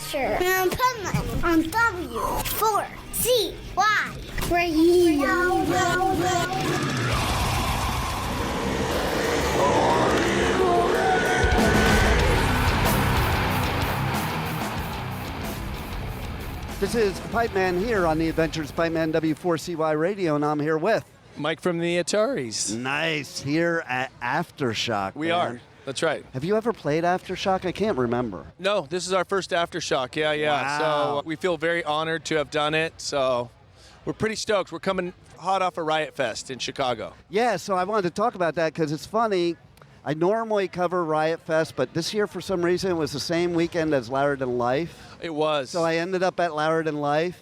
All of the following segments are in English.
Asher and Pipeman on W4CY Radio. This is Pipeman here on the Adventures Pipeman W4CY Radio, and I'm here with Mike from the Ataris. Nice, here at Aftershock. We are. That's right. Have you ever played Aftershock? I can't remember. No, this is our first Aftershock. Yeah. Wow. So we feel very honored to have done it. So we're pretty stoked. We're coming hot off a Riot Fest in Chicago. Yeah, so I wanted to talk about that because it's funny. I normally cover Riot Fest, but this year for some reason it was the same weekend as Louder Than Life. It was. So I ended up at Louder Than Life,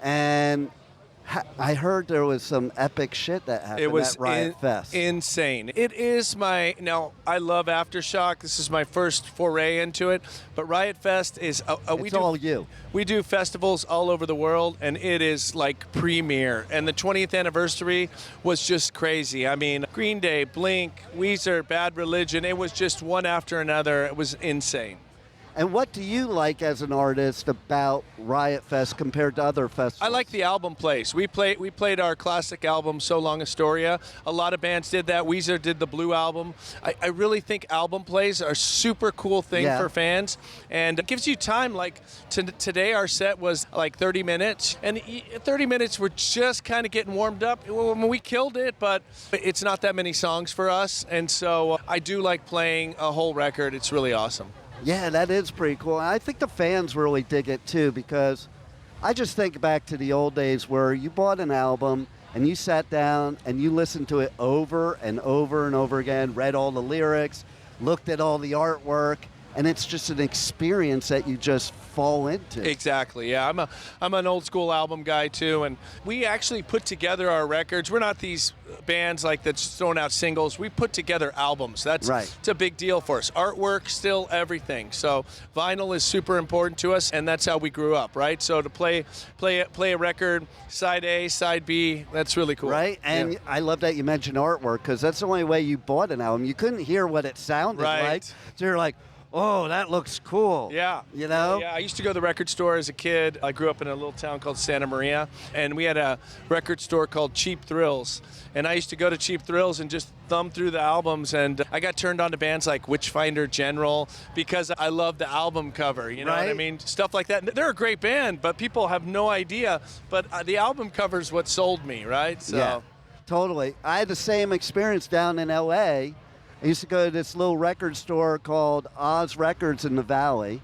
and I heard there was some epic shit that happened at Riot Fest. Insane. It is now I love Aftershock. This is my first foray into it, but Riot Fest is all you. We do festivals all over the world, and it is like premier. And the 20th anniversary was just crazy. I mean, Green Day, Blink, Weezer, Bad Religion, it was just one after another. It was insane. And what do you like as an artist about Riot Fest compared to other festivals? I like the album plays. We played our classic album, So Long Astoria. A lot of bands did that. Weezer did the Blue album. I really think album plays are a super cool thing for fans. And it gives you time. Like today our set was like 30 minutes. And 30 minutes we're just kind of getting warmed up. We killed it, but it's not that many songs for us. And so I do like playing a whole record. It's really awesome. Yeah, that is pretty cool. And I think the fans really dig it too, because I just think back to the old days where you bought an album and you sat down and you listened to it over and over and over again, read all the lyrics, looked at all the artwork, and it's just an experience that you just fall into. Exactly, yeah. I'm an old school album guy too, and we actually put together our records. We're not these bands like that's throwing out singles. We put together albums. That's right. It's a big deal for us. Artwork, still everything. So vinyl is super important to us, and that's how we grew up, right? So to play a record, side A, side B, that's really cool. Right, and I love that you mentioned artwork, because that's the only way you bought an album. You couldn't hear what it sounded like. So you're like, oh, that looks cool. Yeah. You know? Yeah, I used to go to the record store as a kid. I grew up in a little town called Santa Maria, and we had a record store called Cheap Thrills. And I used to go to Cheap Thrills and just thumb through the albums, and I got turned on to bands like Witchfinder General because I love the album cover, you know what I mean? Stuff like that. They're a great band, but people have no idea. But the album cover is what sold me, right? So. Yeah, totally. I had the same experience down in L.A. I used to go to this little record store called Oz Records in the Valley,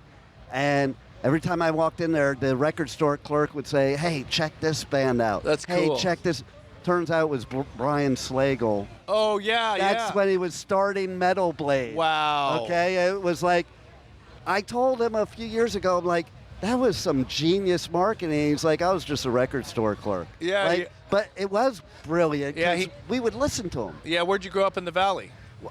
and every time I walked in there, the record store clerk would say, hey, check this band out. That's cool. Hey, check this. Turns out it was Brian Slagle. Oh, yeah, That's when he was starting Metal Blade. Wow. Okay, it was like, I told him a few years ago, I'm like, that was some genius marketing. He's like, I was just a record store clerk. Yeah. But it was brilliant. Yeah, we would listen to him. Yeah, where'd you grow up in the Valley?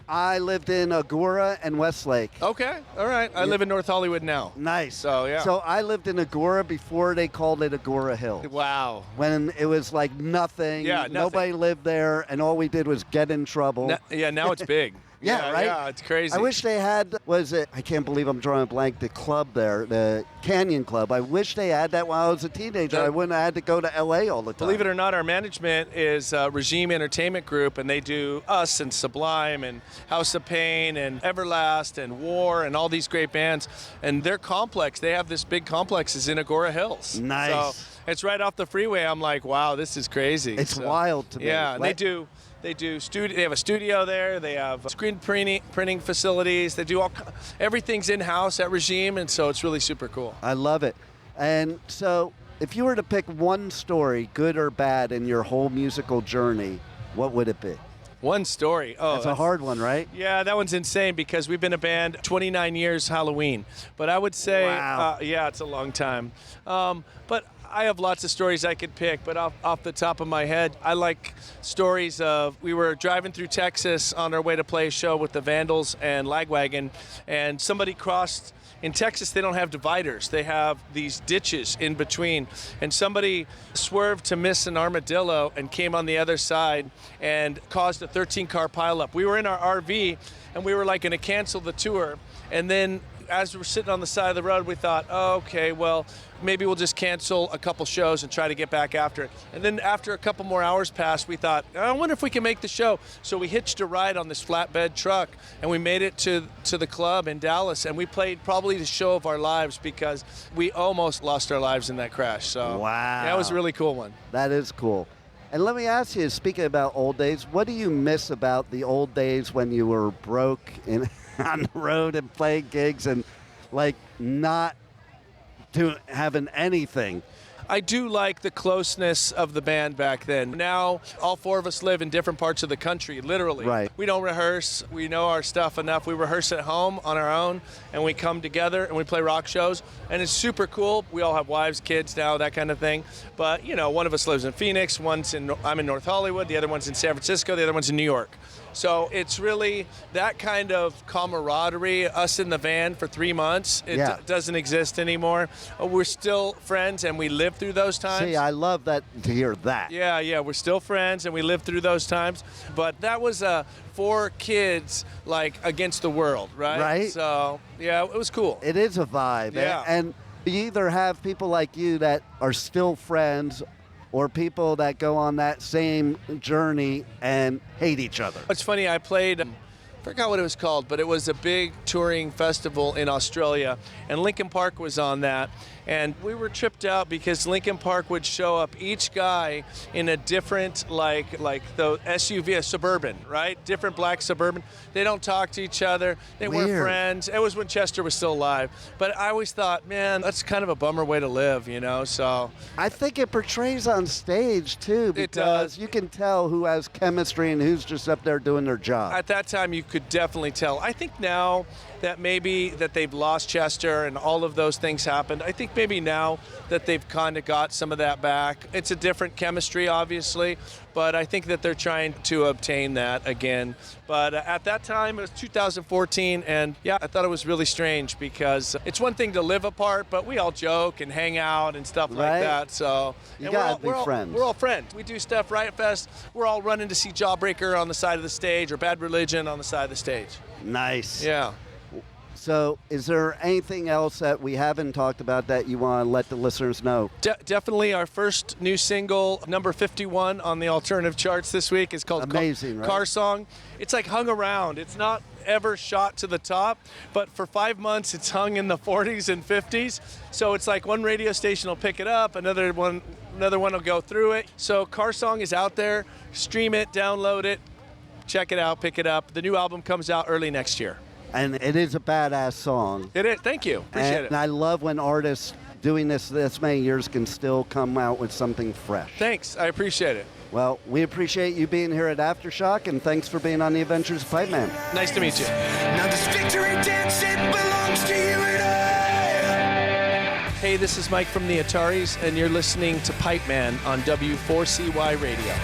I lived in Agoura and Westlake. Okay, all right. I live in North Hollywood now. Nice. So, yeah. So I lived in Agoura before they called it Agoura Hills. Wow. When it was like nothing. Yeah, nothing. Nobody lived there, and all we did was get in trouble. Now it's big. Yeah, right? Yeah, it's crazy. I wish they had, I can't believe I'm drawing a blank, the club there, the Canyon Club. I wish they had that when I was a teenager. I wouldn't have had to go to L.A. all the time. Believe it or not, our management is Regime Entertainment Group, and they do Us and Sublime and House of Pain and Everlast and War and all these great bands. And their complex, they have this big complex is in Agora Hills. Nice. So it's right off the freeway. I'm like, wow, this is crazy. It's wild to me. Yeah, and they do studio. They have a studio there. They have screen printing facilities. They do everything's in house at Regime, and so it's really super cool. I love it. And so, if you were to pick one story, good or bad, in your whole musical journey, what would it be? One story. Oh, that's a hard one, right? Yeah, that one's insane because we've been a band 29 years Halloween. But I would say, wow. Yeah, it's a long time. But I have lots of stories I could pick, but off the top of my head, I like stories of, we were driving through Texas on our way to play a show with the Vandals and Lagwagon, and somebody crossed. In Texas, they don't have dividers. They have these ditches in between. And somebody swerved to miss an armadillo and came on the other side and caused a 13-car pileup. We were in our RV, and we were like going to cancel the tour. And then as we're sitting on the side of the road, we thought, oh, okay, well, maybe we'll just cancel a couple shows and try to get back after it. And then after a couple more hours passed, we thought, I wonder if we can make the show. So we hitched a ride on this flatbed truck, and we made it to the club in Dallas, and we played probably the show of our lives because we almost lost our lives in that crash. So wow. That was a really cool one. That is cool. And let me ask you, speaking about old days, what do you miss about the old days when you were broke on the road and playing gigs and like not having anything? I do like the closeness of the band back then. Now, all four of us live in different parts of the country, literally. Right. We don't rehearse. We know our stuff enough. We rehearse at home on our own, and we come together and we play rock shows, and it's super cool. We all have wives, kids now, that kind of thing. But, you know, one of us lives in Phoenix, I'm in North Hollywood, the other one's in San Francisco, the other one's in New York. So it's really that kind of camaraderie, us in the van for 3 months. It doesn't exist anymore. We're still friends, and we live through those times. See, I love that to hear that. Yeah, we're still friends, and we lived through those times. But that was 4 kids, like, against the world, right? Right. So, yeah, it was cool. It is a vibe. Yeah. And you either have people like you that are still friends or people that go on that same journey and hate each other. It's funny, I played, I forgot what it was called, but it was a big touring festival in Australia, and Linkin Park was on that. And we were tripped out because Linkin Park would show up, each guy in a different, like the SUV, a Suburban, right? Different black Suburban. They don't talk to each other. They weren't friends. It was when Chester was still alive. But I always thought, man, that's kind of a bummer way to live, you know? So I think it portrays on stage, too, because you can tell who has chemistry and who's just up there doing their job. At that time, you could definitely tell. I think now that maybe that they've lost Chester and all of those things happened, I think maybe now that they've kind of got some of that back. It's a different chemistry, obviously, but I think that they're trying to obtain that again. But at that time, it was 2014, and yeah, I thought it was really strange because it's one thing to live apart, but we all joke and hang out and stuff like that. So you gotta be friends. We're all friends. We do stuff, Riot Fest. We're all running to see Jawbreaker on the side of the stage or Bad Religion on the side of the stage. Nice. Yeah. So is there anything else that we haven't talked about that you want to let the listeners know? Definitely our first new single, number 51 on the alternative charts this week, is called Amazing, right? Car Song. It's like hung around. It's not ever shot to the top, but for 5 months it's hung in the 40s and 50s. So it's like one radio station will pick it up, another one will go through it. So Car Song is out there. Stream it, download it, check it out, pick it up. The new album comes out early next year. And it is a badass song. It is. Thank you. Appreciate it. And I love when artists doing this many years can still come out with something fresh. Thanks. I appreciate it. Well, we appreciate you being here at Aftershock, and thanks for being on the Adventures of Pipeman. Nice to meet you. Now this victory dance, it belongs to you and I. Hey, this is Mike from the Ataris, and you're listening to Pipeman on W4CY Radio.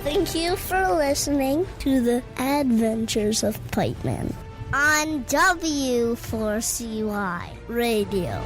Thank you for listening to the Adventures of Pipeman on W4CY Radio.